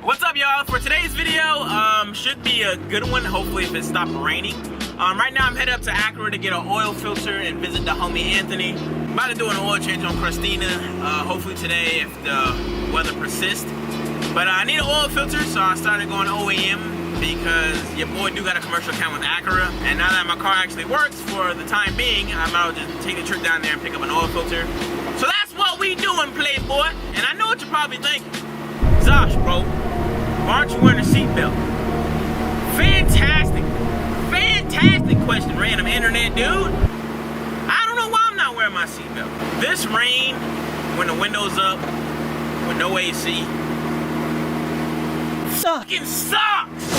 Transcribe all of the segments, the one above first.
What's up, y'all? For today's video, should be a good one. Hopefully, if it stopped raining. Right now, I'm headed up to Acura to get an oil filter and visit the homie Anthony. About to do an oil change on Christina. Hopefully today, if the weather persists. But I need an oil filter, so I started going OEM because your boy do got a commercial account with Acura. And now that my car actually works for the time being, I might as well just take the trip down there and pick up an oil filter. So that's what we doing, Playboy. And I know what you're probably thinking. Zosh, bro, why aren't you wearing a seatbelt? Fantastic question, random internet dude. I don't know why I'm not wearing my seatbelt. This rain, when the window's up, with no AC, fucking sucks.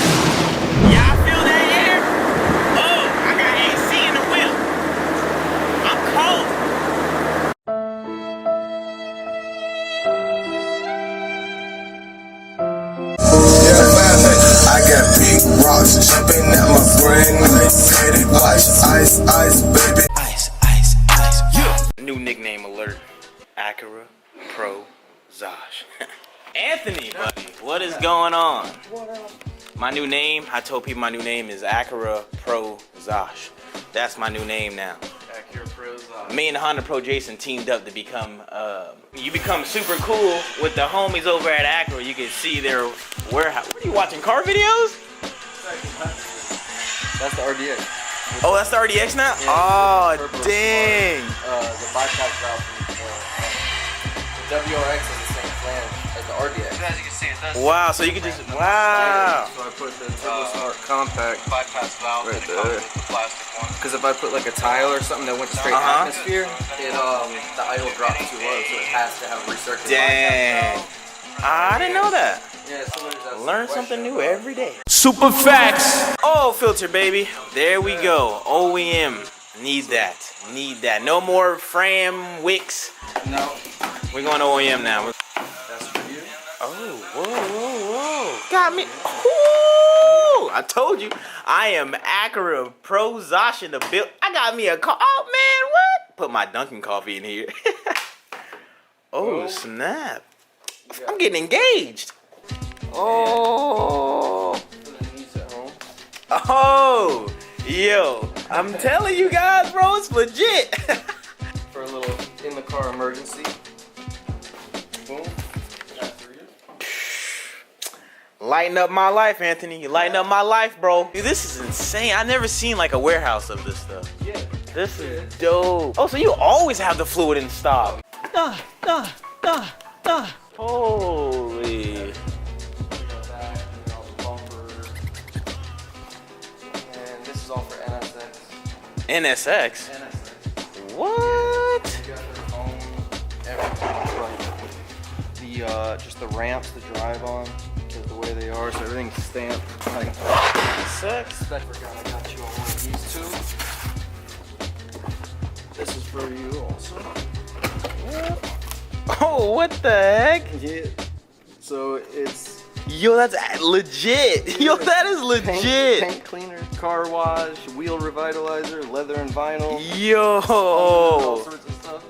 Y'all feel that air? Oh, I got AC in the whip. I'm cold. I got big rocks jumping at my brain. Faded ice, ice, ice, baby. Ice, ice, ice. Yeah. New nickname alert. Acura Pro Zosh. Anthony, buddy, what is going on? My new name, I told people my new name is Acura Pro Zosh. That's my new name now. Acura Pro Zosh. Me and the Honda Pro Jason teamed up to become, you become super cool with the homies over at Acura. You can see their warehouse. What are you watching, car videos? That's the RDX. Oh, that's the RDX now? Yeah, oh, the dang. The bypass valve from the WRX is the same flange as the RDX. As you can see, it does. Wow, so you can just, wow. So I put the Turbo Smart Compact bypass valve right and it there. comes with the plastic one. Because if I put like a tile or something that went straight atmosphere, it the idle drops too low, so it has to have a recirculating Dang. bypass valve. I didn't know that. Yeah, so there's Learn something new every day. Super facts. Oh, filter, baby. There we go. OEM. Need that. Need that. No more Fram Wicks. No. We're going to OEM now. That's for you. Oh, whoa. Got me. Ooh, I told you. I am Acura Pro Zosh in the build. I got me a car. Oh, man, what? Put my Dunkin' coffee in here. Oh, snap. I'm getting engaged. Oh. Oh. Yo. I'm telling you guys, bro, it's legit. For a little in the car emergency. Boom. That's for you. Lighten up my life, Anthony. You lighten up my life, bro. Dude, this is insane. I never seen like a warehouse of this stuff. Yeah. This is dope. Oh, so you always have the fluid in stock. Holy. And this is all for NSX. NSX? NSX. What? You got their own everything right. The just the ramps to drive on, because the way they are, so everything's stamped. Like, Sex? I forgot I got you on one of these two. This is for you also. Oh, what the heck? Yeah. So it's Yo, that's legit. Yo, that is legit. paint cleaner, car wash, wheel revitalizer, leather and vinyl. Yo, All sorts of stuff.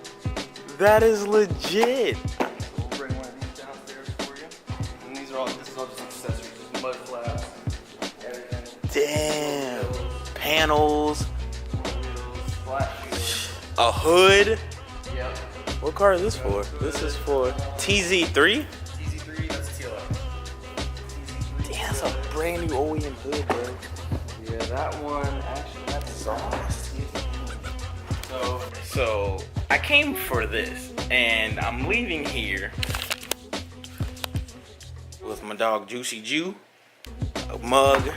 that is legit. So we'll bring one of these downstairs for you. And these are all, this is all just accessories, just mud flaps, everything. Damn. Panels, Wheels, flat wheels. a hood. Yep. What car is this for? This is for TZ3? TZ3, that's TLR. Damn, that's a brand new OEM hood, bro. Yeah, that one, actually, that's Sauce. So I came for this, and I'm leaving here with my dog Juicy Jew, a mug,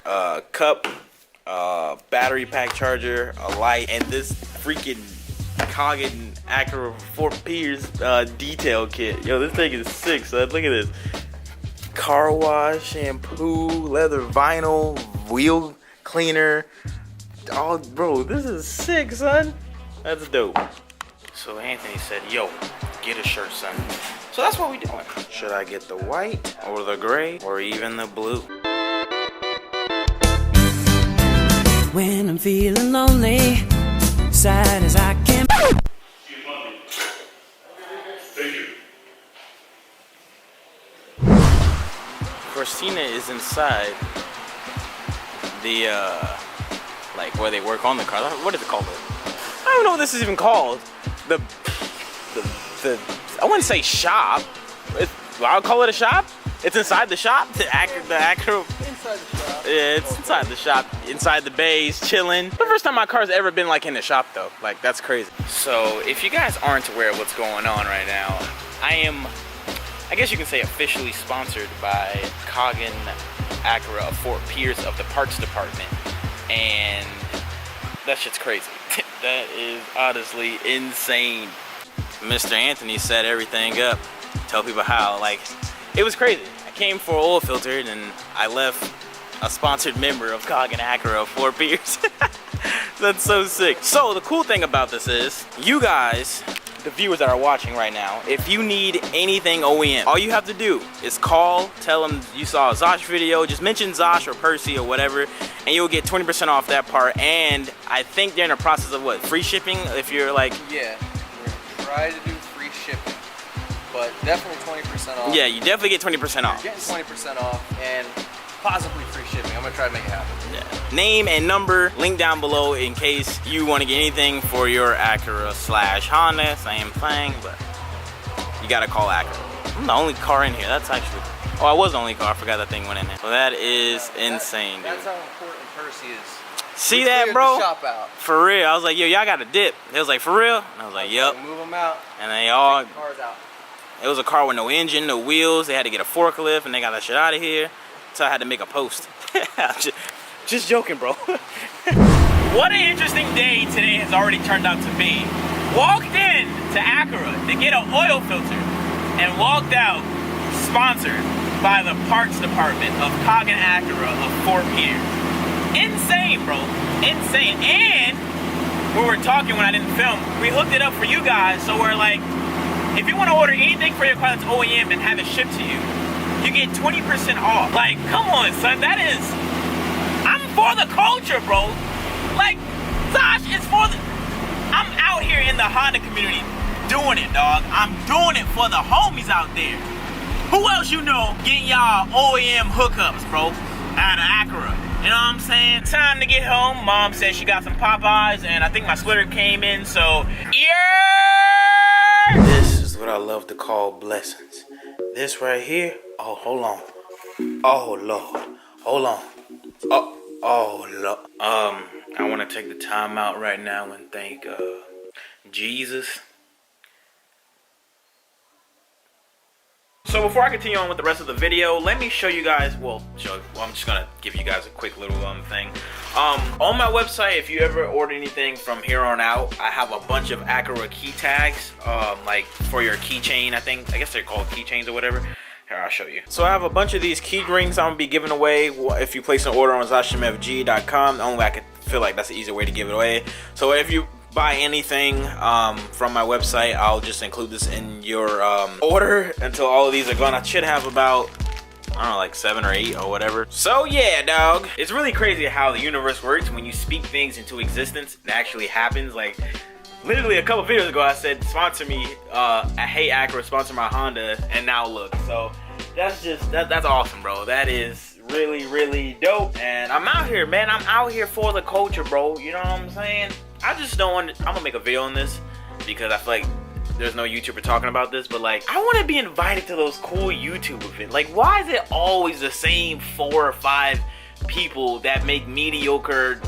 a cup, a battery pack charger, a light, and this freaking Coggin Acura 4 Piers detail kit. Yo, this thing is sick, son. Look at this. Car wash, shampoo, leather vinyl, wheel cleaner. Oh, bro, this is sick, son. That's dope. So Anthony said, yo, get a shirt, son. So that's what we doing. Should I get the white or the gray or even the blue? When I'm feeling lonely, sad as I can. Thank you. Christina is inside the like where they work on the car. What is it called? I don't know what this is even called. The I wouldn't say shop. I'll call it a shop. It's inside the shop. The Acura. Inside the shop. Yeah, it's inside the shop, inside the bays, chilling. The first time my car's ever been like in the shop though. Like that's crazy. So if you guys aren't aware of what's going on right now, I guess you can say officially sponsored by Coggin Acura of Fort Pierce of the parts department. And that shit's crazy. That is honestly insane. Mr. Anthony set everything up. Tell people how, like, it was crazy. I came for oil filter and I left a sponsored member of Coggin Acura of Fort Pierce. That's so sick. So the cool thing about this is, you guys, the viewers that are watching right now, if you need anything OEM, all you have to do is call, tell them you saw a Zosh video, just mention Zosh or Percy or whatever, and you'll get 20% off that part. And I think they're in the process of what, free shipping if you're like... Yeah, we're gonna try to do free shipping, but definitely 20% off. Yeah, you definitely get 20% off. You're getting 20% off and possibly free shipping. I'm gonna try to make it happen. Yeah. Name and number, link down below in case you want to get anything for your Acura / Honda, same thing, but you gotta call Acura. I'm the only car in here. That's actually, oh, I was the only car. I forgot that thing went in there. Well, that is insane, dude. That's how important Percy is. See that, bro? The shop out. For real. I was like, yo, y'all got a dip. They was like, for real? And I was like, yep. Move them out. And they all, Take the cars out. it was a car with no engine, no wheels. They had to get a forklift, and they got that shit out of here. So I had to make a post. Just joking, bro. What an interesting day today has already turned out to be. Walked in to Acura to get an oil filter and walked out sponsored by the parts department of Coggin Acura of Fort Pierce. Insane, bro. Insane. And we were talking when I didn't film, we hooked it up for you guys. So we're like, if you want to order anything for your car that's OEM and have it shipped to you, you get 20% off. Like, come on, son. That is, I'm for the culture, bro. Like, Zosh is for the, I'm out here in the Honda community doing it, dog. I'm doing it for the homies out there. Who else you know getting y'all OEM hookups, bro, out of Acura? You know what I'm saying? Time to get home. Mom said she got some Popeyes, and I think my splitter came in, so yeah! This is what I love to call blessings. This right here, oh, hold on. Oh, Lord. Hold on. Oh, Lord. I want to take the time out right now and thank Jesus. So before I continue on with the rest of the video, let me show you guys, well, I'm just gonna give you guys a quick little thing. On my website, if you ever order anything from here on out, I have a bunch of Acura key tags, like for your keychain, I guess they're called keychains or whatever. Here, I'll show you. So I have a bunch of these key rings I'm gonna be giving away if you place an order on zoshmfg.com. The only way I could feel like that's the easier way to give it away. So if you buy anything from my website, I'll just include this in your order until all of these are gone. I should have about, I don't know, like 7 or 8 or whatever. So yeah, dog, it's really crazy how the universe works. When you speak things into existence, it actually happens. Like literally a couple videos ago I said sponsor me, I hate Acura, sponsor my Honda, and now look. So that's just that's awesome, bro. That is really dope. And I'm out here, man. I'm out here for the culture, bro. You know what I'm saying? I just don't want to, I'm gonna make a video on this because I feel like there's no YouTuber talking about this, but like I want to be invited to those cool YouTube events. Like, why is it always the same 4 or 5 people that make mediocre,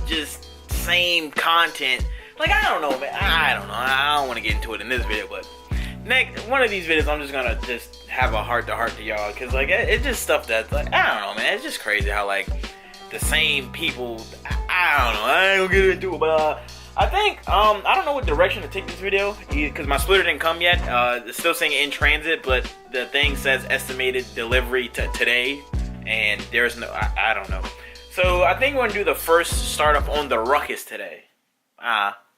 just same content? Like, I don't know, man. I don't know. I don't want to get into it in this video, but next one of these videos I'm just gonna just have a heart-to-heart to y'all, because like it's just stuff that's like, I don't know, man. It's just crazy how like the same people, I don't know, I ain't gonna get into it, but I think I don't know what direction to take this video because my splitter didn't come yet. It's still saying in transit, but the thing says estimated delivery today, and there's no, I don't know. So I think we're gonna do the first startup on the Ruckus today.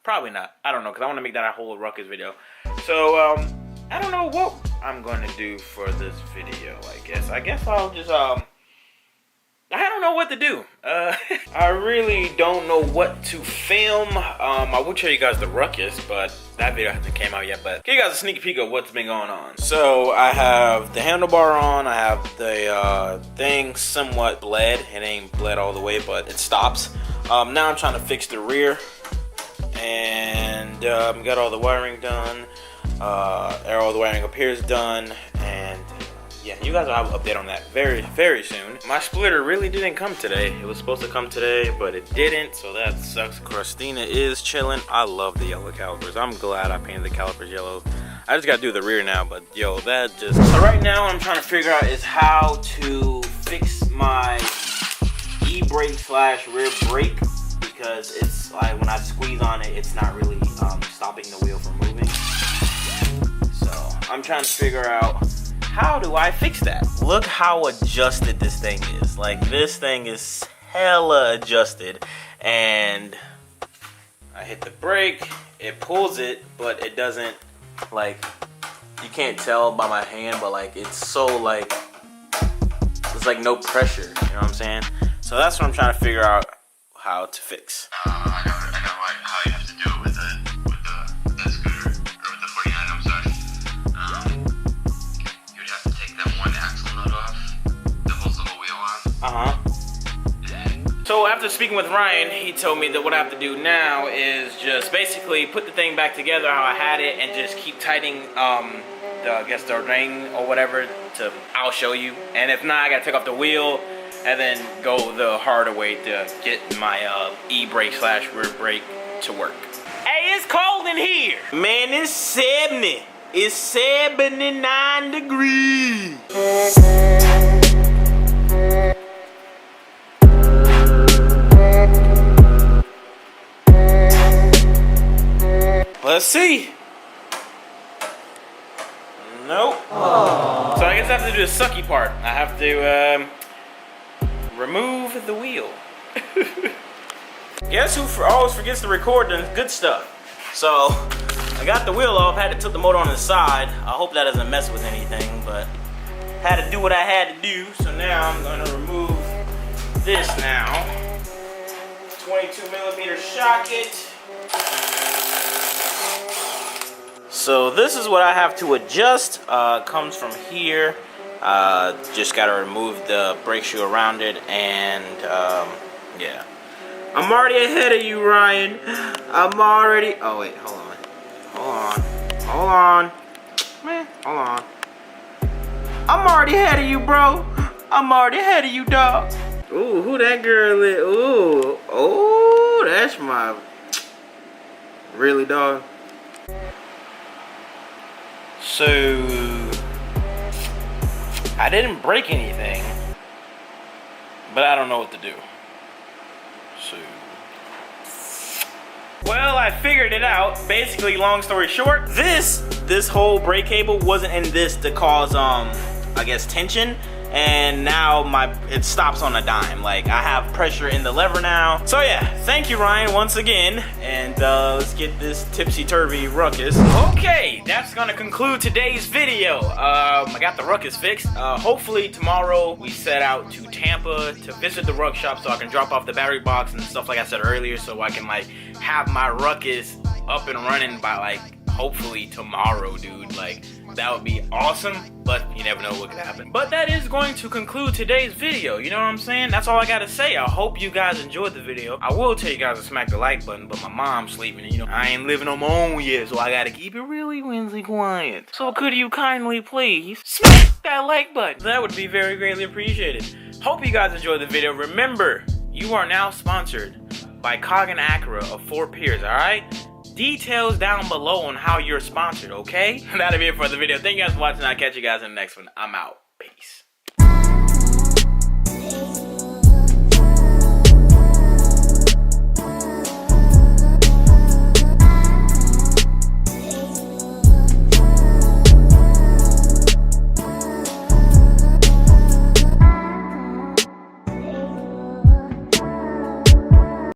Probably not. I don't know, because I want to make that a whole Ruckus video. So I don't know what I'm going to do for this video. I guess I'll just I don't know what to do. I really don't know what to film. I will show you guys the ruckus, but that video hasn't came out yet. But give you guys a sneak peek of what's been going on. So I have the handlebar on. I have the thing somewhat bled. It ain't bled all the way, but it stops. Now I'm trying to fix the rear, and got all the wiring done. All the wiring up here is done, and yeah, you guys will have an update on that very, very soon. My splitter really didn't come today. It was supposed to come today, but it didn't, so that sucks. Christina is chilling. I love the yellow calipers. I'm glad I painted the calipers yellow. I just gotta do the rear now, but yo, that just... So right now, what I'm trying to figure out is how to fix my e-brake / rear brake, because it's like when I squeeze on it, it's not really stopping the wheel from moving. So I'm trying to figure out, how do I fix that? Look how adjusted this thing is. Like, this thing is hella adjusted. And I hit the brake, it pulls it, but it doesn't, like, you can't tell by my hand, but like, it's so like, there's like no pressure, you know what I'm saying? So that's what I'm trying to figure out how to fix. I know how you have to do it with the scooter, or with the 49, I'm sorry. You'd have to take that one axle nut off that holds the whole wheel on. So after speaking with Ryan, he told me that what I have to do now is just basically put the thing back together how I had it, and just keep tightening the ring or whatever. I'll show you. And if not, I gotta take off the wheel and then go the harder way to get my e-brake / rear brake to work. Hey, it's cold in here. Man, it's 70. It's 79 degrees. Let's see. Nope. Aww. So I guess I have to do the sucky part. I have to remove the wheel. Guess who always forgets to record the good stuff? So I got the wheel off, had to tilt the motor on the side. I hope that doesn't mess with anything, but had to do what I had to do. So now I'm gonna remove this now. 22mm socket. So this is what I have to adjust. Comes from here. Just gotta remove the brake shoe around it, and yeah. I'm already ahead of you, Ryan. I'm already. Oh wait, hold on. Man, hold on. I'm already ahead of you, bro. I'm already ahead of you, dog. Ooh, who that girl is? Ooh, oh, that's my. Really, dog. So I didn't break anything, but I don't know what to do. So, well, I figured it out. Basically, long story short, this whole brake cable wasn't in this to cause I guess tension, and now it stops on a dime. Like, I have pressure in the lever now. So yeah, thank you, Ryan, once again, and let's get this tipsy-turvy ruckus. Okay, that's gonna conclude today's video. I got the ruckus fixed. Hopefully tomorrow we set out to Tampa to visit the Ruck Shop so I can drop off the battery box and stuff like I said earlier, so I can like have my ruckus up and running by like hopefully tomorrow, dude. Like, that would be awesome, but you never know what could happen. But that is going to conclude today's video, you know what I'm saying? That's all I gotta say. I hope you guys enjoyed the video. I will tell you guys to smack the like button, but my mom's sleeping, and you know, I ain't living on my own yet, so I gotta keep it really Wednesday quiet. So could you kindly please smack that like button? That would be very greatly appreciated. Hope you guys enjoyed the video. Remember, you are now sponsored by Coggin Acura of Fort Pierce, alright? Details down below on how you're sponsored, okay? That'll be it for the video. Thank you guys for watching. I'll catch you guys in the next one. I'm out. Peace.